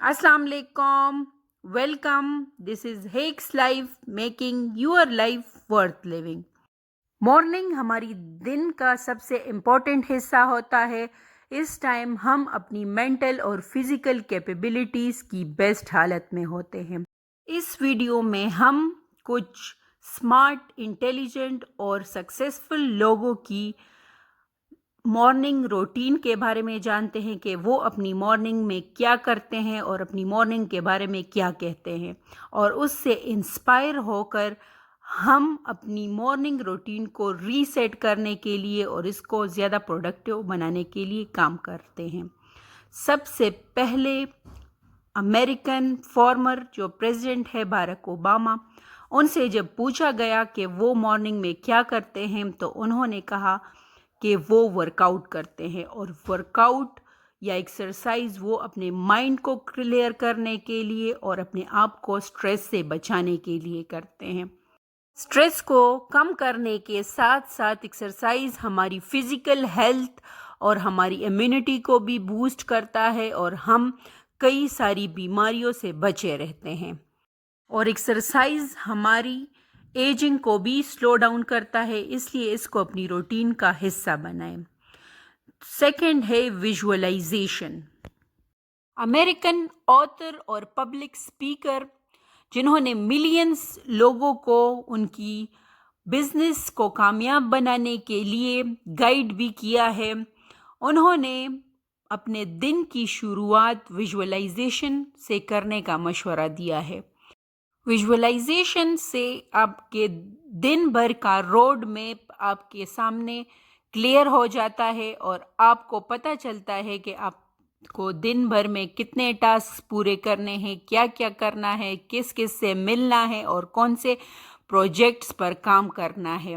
Assalamu alaikum. Welcome. This is Hakes Life, making your life worth living. Morning ہماری دن کا سب سے important حصہ ہوتا ہے. اس ٹائم ہم اپنی مینٹل اور فزیکل کیپیبلٹیز کی بیسٹ حالت میں ہوتے ہیں. اس ویڈیو میں ہم کچھ اسمارٹ، انٹیلیجنٹ اور سکسیسفل لوگوں کی مارننگ روٹین کے بارے میں جانتے ہیں کہ وہ اپنی مارننگ میں کیا کرتے ہیں اور اپنی مارننگ کے بارے میں کیا کہتے ہیں، اور اس سے انسپائر ہو کر ہم اپنی مارننگ روٹین کو ری سیٹ کرنے کے لیے اور اس کو زیادہ پروڈکٹیو بنانے کے لیے کام کرتے ہیں. سب سے پہلے امریکن فارمر جو پریزیڈنٹ ہے باراک اوباما، ان سے جب پوچھا گیا کہ وہ مارننگ میں کیا کرتے ہیں تو انہوں نے کہا کہ وہ ورک آؤٹ کرتے ہیں، اور ورک آؤٹ یا ایکسرسائز وہ اپنے مائنڈ کو کلیئر کرنے کے لیے اور اپنے آپ کو اسٹریس سے بچانے کے لیے کرتے ہیں. اسٹریس کو کم کرنے کے ساتھ ساتھ ایکسرسائز ہماری فزیکل ہیلتھ اور ہماری امیونٹی کو بھی بوسٹ کرتا ہے اور ہم کئی ساری بیماریوں سے بچے رہتے ہیں. اور ایکسرسائز ہماری ایجنگ کو بھی سلو ڈاؤن کرتا ہے، اس لیے اس کو اپنی روٹین کا حصہ بنائیں. سیکنڈ ہے ویژولائزیشن. امریکن آتھر اور پبلک اسپیکر جنہوں نے ملینز لوگوں کو ان کی بزنس کو کامیاب بنانے کے لیے گائیڈ بھی کیا ہے، انہوں نے اپنے دن کی شروعات ویژولائزیشن سے کرنے کا مشورہ دیا ہے. ویژولائزیشن سے آپ کے دن بھر کا روڈ میپ آپ کے سامنے کلیئر ہو جاتا ہے اور آپ کو پتہ چلتا ہے کہ آپ کو دن بھر میں کتنے ٹاسک پورے کرنے ہیں، کیا کیا کرنا ہے، کس کس سے ملنا ہے اور کون سے پروجیکٹس پر کام کرنا ہے.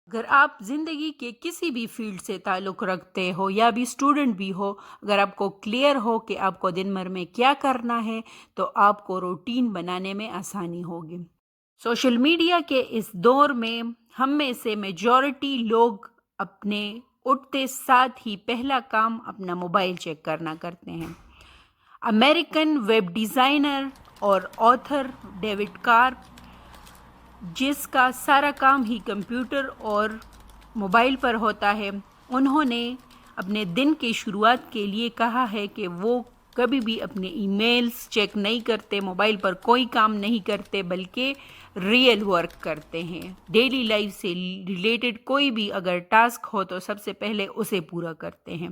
اگر آپ زندگی کے کسی بھی فیلڈ سے تعلق رکھتے ہو یا بھی اسٹوڈنٹ بھی ہو، اگر آپ کو کلیئر ہو کہ آپ کو دن بھر میں کیا کرنا ہے تو آپ کو روٹین بنانے میں آسانی ہوگی. سوشل میڈیا کے اس دور میں ہم میں سے میجورٹی لوگ اپنے اٹھتے ساتھ ہی پہلا کام اپنا موبائل چیک کرنا کرتے ہیں. امریکن ویب ڈیزائنر اور آتھر ڈیوڈ کارپ، جس کا سارا کام ہی کمپیوٹر اور موبائل پر ہوتا ہے، انہوں نے اپنے دن کی شروعات کے لیے کہا ہے کہ وہ کبھی بھی اپنے ای میلز چیک نہیں کرتے، موبائل پر کوئی کام نہیں کرتے، بلکہ ریئل ورک کرتے ہیں. ڈیلی لائف سے ریلیٹڈ کوئی بھی اگر ٹاسک ہو تو سب سے پہلے اسے پورا کرتے ہیں.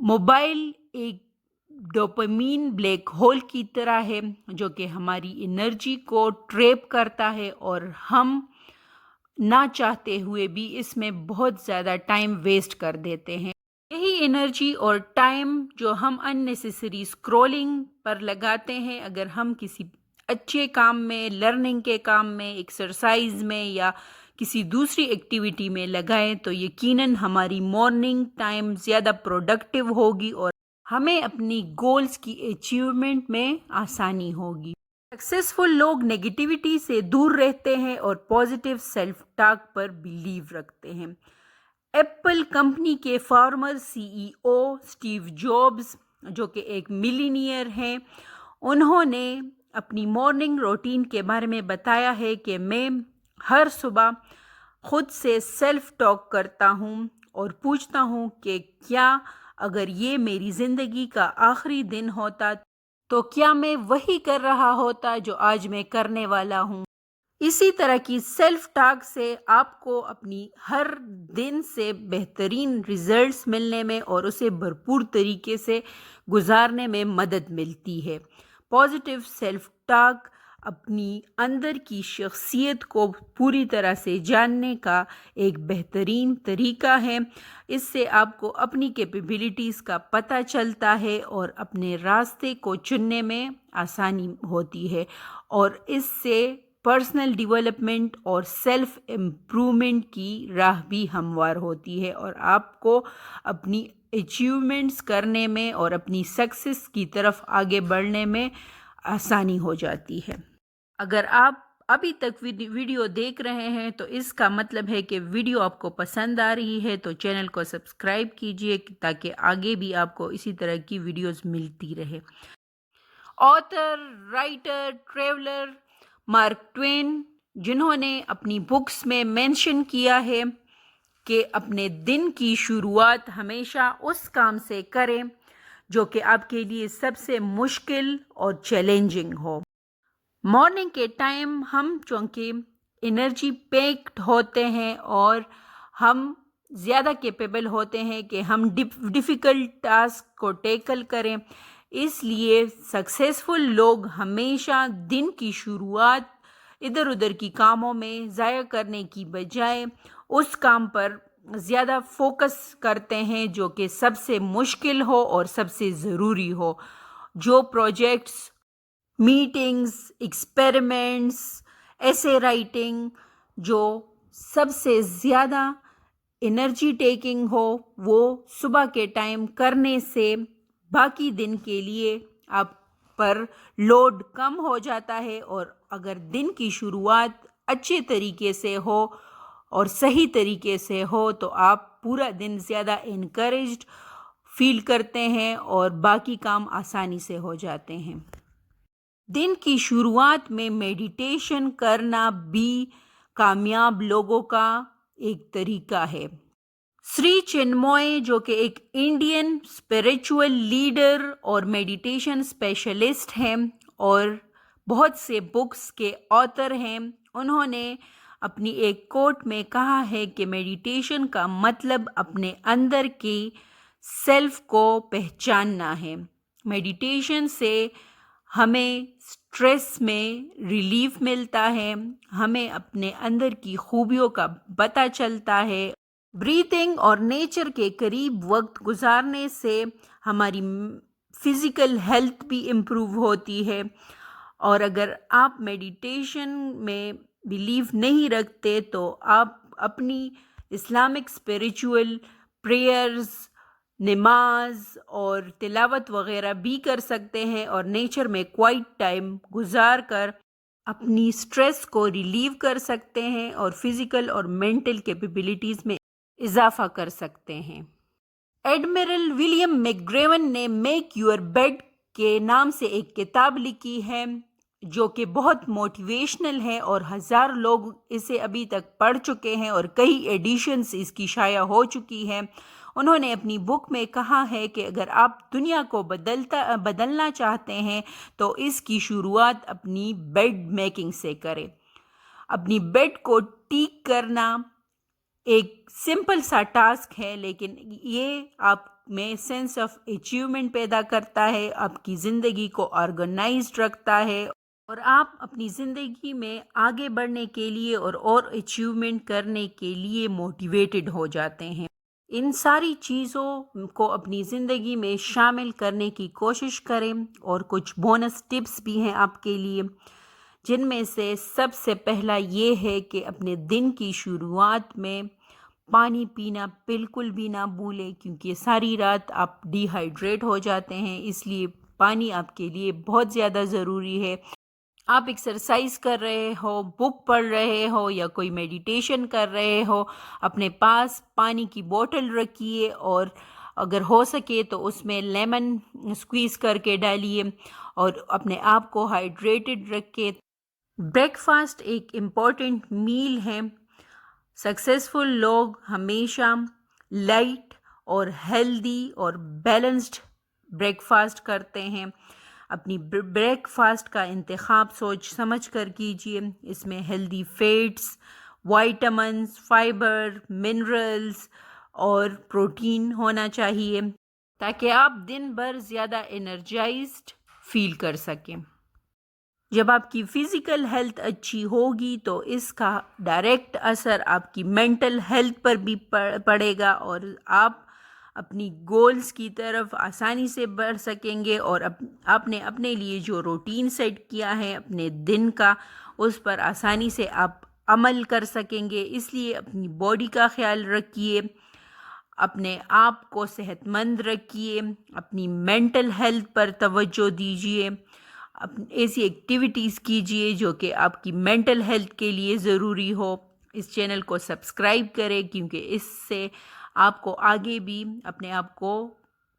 موبائل ایک ڈوپامین بلیک ہول کی طرح ہے جو کہ ہماری انرجی کو ٹریپ کرتا ہے اور ہم نہ چاہتے ہوئے بھی اس میں بہت زیادہ ٹائم ویسٹ کر دیتے ہیں. یہی انرجی اور ٹائم جو ہم اننیسیسری اسکرولنگ پر لگاتے ہیں، اگر ہم کسی اچھے کام میں، لرننگ کے کام میں، ایکسرسائز میں یا کسی دوسری ایکٹیویٹی میں لگائیں تو یقیناً ہماری مارننگ ٹائم زیادہ پروڈکٹیو ہوگی اور ہمیں اپنی گولز کی اچیومنٹ میں آسانی ہوگی. سکسیسفل لوگ نگیٹیوٹی سے دور رہتے ہیں اور پازیٹیو سیلف ٹاک پر بیلیو رکھتے ہیں. ایپل کمپنی کے فارمر CEO اسٹیو جابز، جو کہ ایک ملینئر ہیں، انہوں نے اپنی مارننگ روٹین کے بارے میں بتایا ہے کہ میں ہر صبح خود سے سیلف ٹاک کرتا ہوں اور پوچھتا ہوں کہ کیا اگر یہ میری زندگی کا آخری دن ہوتا تو کیا میں وہی کر رہا ہوتا جو آج میں کرنے والا ہوں. اسی طرح کی سیلف ٹاک سے آپ کو اپنی ہر دن سے بہترین ریزلٹس ملنے میں اور اسے بھرپور طریقے سے گزارنے میں مدد ملتی ہے. پازیٹیو سیلف ٹاک اپنی اندر کی شخصیت کو پوری طرح سے جاننے کا ایک بہترین طریقہ ہے. اس سے آپ کو اپنی کیپیبلٹیز کا پتہ چلتا ہے اور اپنے راستے کو چننے میں آسانی ہوتی ہے، اور اس سے پرسنل ڈیولپمنٹ اور سیلف امپرومنٹ کی راہ بھی ہموار ہوتی ہے اور آپ کو اپنی اچیومنٹس کرنے میں اور اپنی سکسیس کی طرف آگے بڑھنے میں آسانی ہو جاتی ہے. اگر آپ ابھی تک ویڈیو دیکھ رہے ہیں تو اس کا مطلب ہے کہ ویڈیو آپ کو پسند آ رہی ہے، تو چینل کو سبسکرائب کیجئے تاکہ آگے بھی آپ کو اسی طرح کی ویڈیوز ملتی رہے. Author, writer, traveller Mark Twain, جنہوں نے اپنی بکس میں مینشن کیا ہے کہ اپنے دن کی شروعات ہمیشہ اس کام سے کریں جو کہ آپ کے لیے سب سے مشکل اور چیلنجنگ ہو۔ مارننگ کے ٹائم ہم چونکہ انرجی پیکڈ ہوتے ہیں اور ہم زیادہ کیپیبل ہوتے ہیں کہ ہم ڈیفیکلٹ ٹاسک کو ٹیکل کریں، اس لیے سکسیزفل لوگ ہمیشہ دن کی شروعات ادھر ادھر کی کاموں میں ضائع کرنے کی بجائے اس کام پر زیادہ فوکس کرتے ہیں جو کہ سب سے مشکل ہو اور سب سے ضروری ہو۔ جو پروجیکٹس، میٹنگز، ایکسپیریمنٹس، ایسے رائٹنگ جو سب سے زیادہ انرجی ٹیکنگ ہو، وہ صبح کے ٹائم کرنے سے باقی دن کے لیے آپ پر لوڈ کم ہو جاتا ہے، اور اگر دن کی شروعات اچھے طریقے سے ہو اور صحیح طریقے سے ہو تو آپ پورا دن زیادہ انکریجڈ فیل کرتے ہیں اور باقی کام آسانی سے ہو جاتے ہیں۔ دن کی شروعات میں میڈیٹیشن کرنا بھی کامیاب لوگوں کا ایک طریقہ ہے۔ سری چنموئے، جو کہ ایک انڈین اسپریچول لیڈر اور میڈیٹیشن اسپیشلسٹ ہیں اور بہت سے بکس کے آتھر ہیں، انہوں نے اپنی ایک کوٹ میں کہا ہے کہ میڈیٹیشن کا مطلب اپنے اندر کی سیلف کو پہچاننا ہے۔ میڈیٹیشن سے ہمیں اسٹریس میں ریلیف ملتا ہے، ہمیں اپنے اندر کی خوبیوں کا پتہ چلتا ہے۔ بریتھنگ اور نیچر کے قریب وقت گزارنے سے ہماری فزیکل ہیلتھ بھی امپروو ہوتی ہے، اور اگر آپ میڈیٹیشن میں بلیو نہیں رکھتے تو آپ اپنی اسلامک اسپریچول پریئرز، نماز اور تلاوت وغیرہ بھی کر سکتے ہیں، اور نیچر میں کوائٹ ٹائم گزار کر اپنی اسٹریس کو ریلیو کر سکتے ہیں اور فزیکل اور مینٹل کیپیبلٹیز میں اضافہ کر سکتے ہیں۔ ایڈمرل ولیم میک گریون نے میک یور بیڈ کے نام سے ایک کتاب لکھی ہے جو کہ بہت موٹیویشنل ہے، اور 1000 لوگ اسے ابھی تک پڑھ چکے ہیں اور کئی ایڈیشنز اس کی شائع ہو چکی ہیں۔ انہوں نے اپنی بک میں کہا ہے کہ اگر آپ دنیا کو بدلنا چاہتے ہیں تو اس کی شروعات اپنی بیڈ میکنگ سے کریں۔ اپنی بیڈ کو ٹھیک کرنا ایک سمپل سا ٹاسک ہے، لیکن یہ آپ میں سینس آف اچیومنٹ پیدا کرتا ہے، آپ کی زندگی کو آرگنائزڈ رکھتا ہے، اور آپ اپنی زندگی میں آگے بڑھنے کے لیے اور اچیومنٹ کرنے کے لیے موٹیویٹڈ ہو جاتے ہیں۔ ان ساری چیزوں کو اپنی زندگی میں شامل کرنے کی کوشش کریں، اور کچھ بونس ٹپس بھی ہیں آپ کے لیے، جن میں سے سب سے پہلا یہ ہے کہ اپنے دن کی شروعات میں پانی پینا بالکل بھی نہ بھولیں، کیونکہ ساری رات آپ ڈی ہائیڈریٹ ہو جاتے ہیں، اس لیے پانی آپ کے لیے بہت زیادہ ضروری ہے۔ آپ ایکسرسائز کر رہے ہو، بک پڑھ رہے ہو یا کوئی میڈیٹیشن کر رہے ہو، اپنے پاس پانی کی بوٹل رکھیے، اور اگر ہو سکے تو اس میں لیمن اسکویز کر کے ڈالیے اور اپنے آپ کو ہائیڈریٹڈ رکھے۔ بریک فاسٹ ایک امپورٹنٹ میل ہے۔ سکسیزفل لوگ ہمیشہ لائٹ اور ہیلدی اور بیلنسڈ بریک فاسٹ کرتے ہیں۔ اپنی بریک فاسٹ کا انتخاب سوچ سمجھ کر کیجیے۔ اس میں healthy fats, vitamins, fibre, minerals اور پروٹین ہونا چاہیے تاکہ آپ دن بھر زیادہ انرجائزڈ فیل کر سکیں۔ جب آپ کی فزیکل ہیلتھ اچھی ہوگی تو اس کا ڈائریکٹ اثر آپ کی مینٹل ہیلتھ پر بھی پڑے گا، اور آپ اپنی گولز کی طرف آسانی سے بڑھ سکیں گے، اور آپ نے اپنے لیے جو روٹین سیٹ کیا ہے اپنے دن کا، اس پر آسانی سے آپ عمل کر سکیں گے۔ اس لیے اپنی باڈی کا خیال رکھیے، اپنے آپ کو صحت مند رکھیے، اپنی مینٹل ہیلتھ پر توجہ دیجیے، ایسی ایکٹیویٹیز کیجیے جو کہ آپ کی مینٹل ہیلتھ کے لیے ضروری ہو۔ اس چینل کو سبسکرائب کریں کیونکہ اس سے آپ کو آگے بھی اپنے آپ کو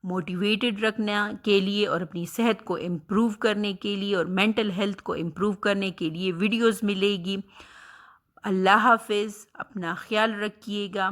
موٹیویٹڈ رکھنے کے لیے اور اپنی صحت کو امپروو کرنے کے لیے اور مینٹل ہیلتھ کو امپروو کرنے کے لیے ویڈیوز ملے گی۔ اللہ حافظ، اپنا خیال رکھیے گا۔